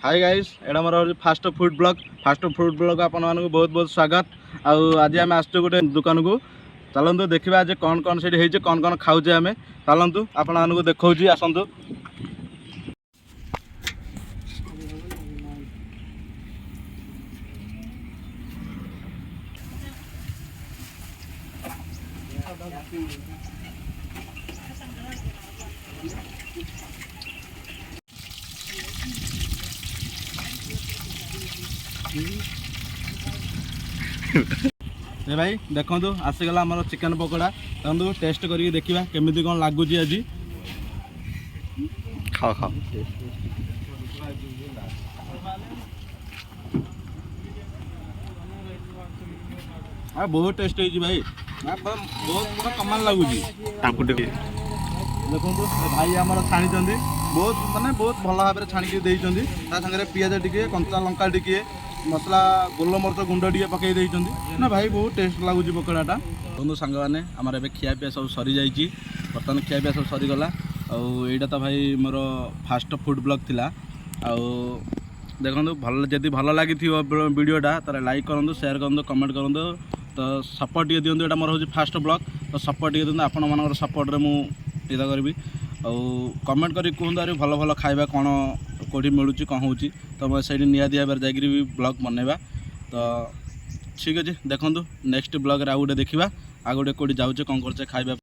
Hi guys एटा मोर fast food blog आपण मानक बहुत बहुत स्वागत। आज आम आसु गोटे दुकान को चलतु देखा आज कौन कौन से कौन कौन खाऊे आम चलतु आपण मानक देखा आसतु। ए भाई देखु आसीगला आम चिकेन पकोड़ा चलतु टेस्ट करके देखा केमी कौन लगुच आज खाओ खाओ बहुत टेस्ट है भाई बहुत पूरा कमाल लगुच। देखो भाई आम छाणी बहुत माने बहुत भल भाव में छाणिकी देते सागर पियाज टिके कंचा लंका टिके मसला गोलमरच गुंड टे पकई ना भाई बहुत टेस्ट लगुच पकोड़ाटा। बंधु सांग मैंने आमर ए खियापिया सब सरी जाइए बर्तमान खियापिया सब सरीगला आईटा तो भाई मोर फास्ट फूड ब्लॉग थिला देखो भल जदि भल लगी वीडियोटा तो लाइक करूँ शेयर करूँ कमेंट करूँ तो सपोर्ट टे दिंतु यहाँ मोर हूँ फास्ट ब्लॉग तो सपोर्ट टे दिंतु आपण मान सपोर्ट मुझे करी कमेंट करी कहूँ अरे भल भल खाଇବା कौन कौटी मिलूँ कौन हो तो से निहाती भाव जाकि ब्लॉग बनवा तो ठीक अच्छे देखूँ नेक्स्ट ब्लॉग आउ गोटे देखा आउ गोटे कौटी जाऊे कौन कर खाଇବା।